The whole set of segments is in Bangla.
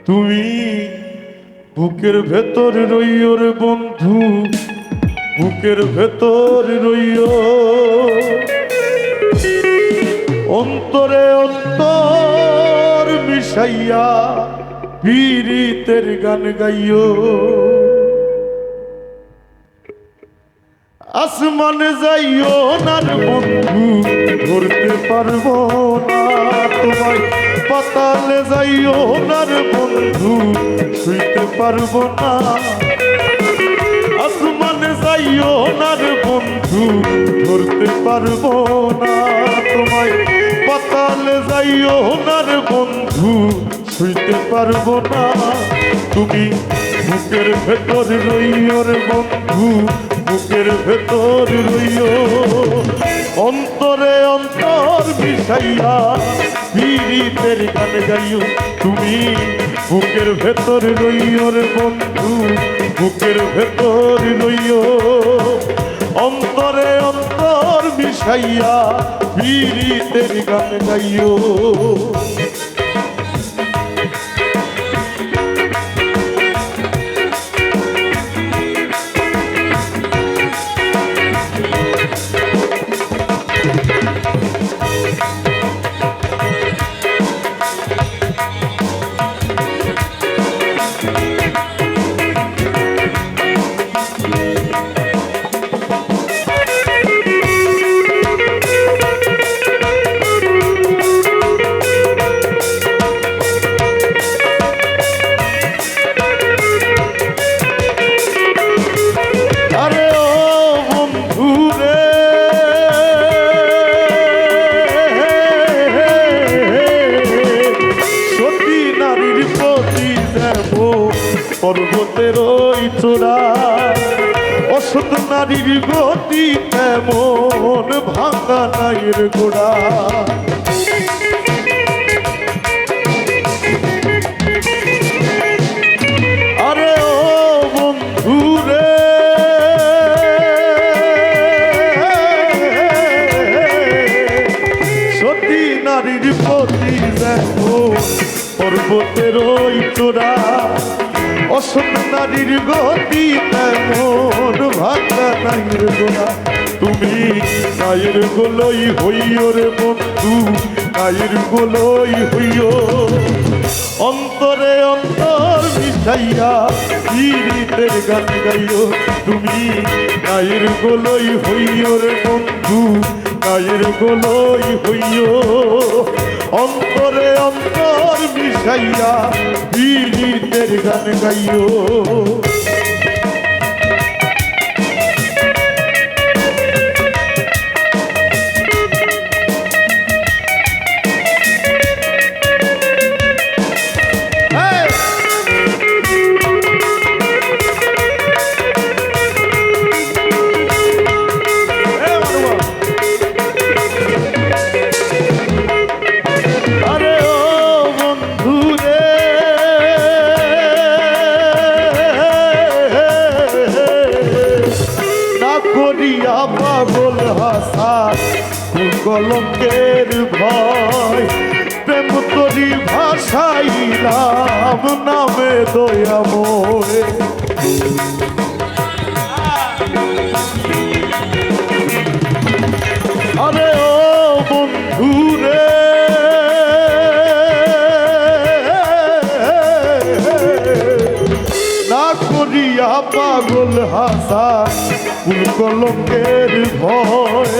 তুমি বুকের ভেতর রইও রে বন্ধু, বুকের ভেতর রইও, অন্তরে অন্তর মিশাইয়া পীড়িতের গান গাইও। আসমানে যাইও না রে বন্ধু, ধরতে পারবো না তোমায়। পাতালে যাইও না রে বন্ধু, শুইতে পারবো না। আসমানে যাইও না রে বন্ধু, ধরতে পারবো না তোমায়। পাতালে যাইও না রে বন্ধু, শুইতে পারবো না। তুমি বুকের ভেতর রইও রে বন্ধু, বুকের ভেতর রইও, অন্তরে অন্তর মিশাইয়া পীড়িতের গান গাইও। তুমি বুকের ভেতর রইও রে বন্ধু, বুকের ভেতর রইও, অন্তরে অন্তর মিশাইয়া পীড়িতের গান গাইও। পর্বতের ওই চূড়া অসৎ নারীর গতি তেমন ভাঙা নাইয়ের গোড়া। আরে ও বন্ধু রে, সতী নারীর প্রতি দেখো পর্বতের ওই চূড়া অসৎ নারীর গতি তেমন ভাঙা নাইয়ের গোড়া। তুমি নাইয়ের গোলই হইও রে বন্ধু, নাইয়ের গোলই হইও, অন্তরে অন্তর মিশাইয়া পীড়িতের গান গাইও। তুমি নাইয়ের গোলই হইও রে বন্ধু, নাইয়ের গোলই হইও, অন্তরে অন্তর মিশাইয়া পীড়িতের গান গাইও। পাগল হাসান কলঙ্কের ভয়, প্রেম তরি ভাষাইলাম নামে দয়াময়। আরে ও বন্ধু রে, না করিয়া পাগল হাসান কলঙ্কের ভয়,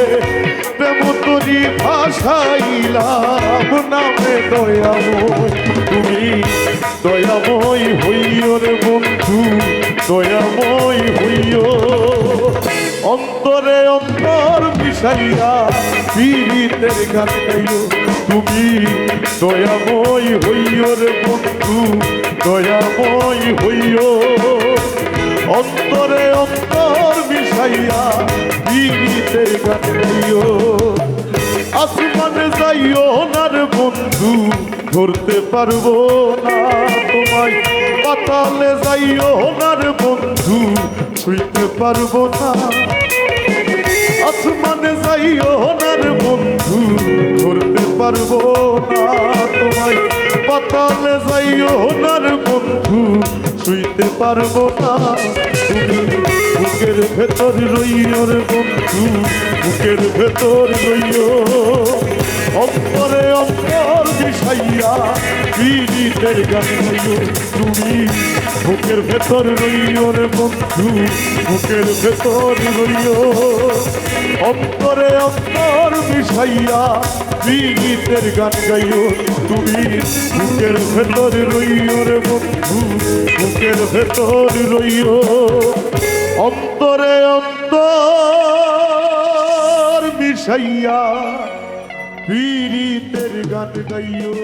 প্রেম তরি ভাষাইলাম নামে দয়াময়। তুমি দয়াময় হইও রে বন্ধু, দয়াময় হইও, অন্তরে অন্তর মিশাইয়া পীড়িতের গান গাইও। তুমি দয়াময় হইও রে বন্ধু, দয়াময় হইও, অন্তরে অন্তর মিশাইয়া পীড়িতের গান গাইও। আসমানে যাইও না রে বন্ধু, ধরতে পারবো না তোমায়। পাতালে যাইও না রে বন্ধু, শুইতে পারবো না। আসমানে যাইও না রে বন্ধু, ধরতে পারবো না তোমায়। পাতালে যাইও না রে বন্ধু শুইতে পারবো না তুমি বুকের ভেতর রইও রে বন্ধু বুকের ভেতর রইও অন্তরে অন্তর বিষাইয়া পীড়িতের গান গাইও তুমি বুকের ভেতর রইও রে বন্ধু বুকের ভেতর রইও অন্তরে অন্তর বিষাইয়া পীড়িতের গান গাইও তুমি বুকের ভেতর রইও রে বন্ধু বুকের ভেতর রইও অন্তরে অন্তর বিষাইয়া পীড়িতের গান গাইও।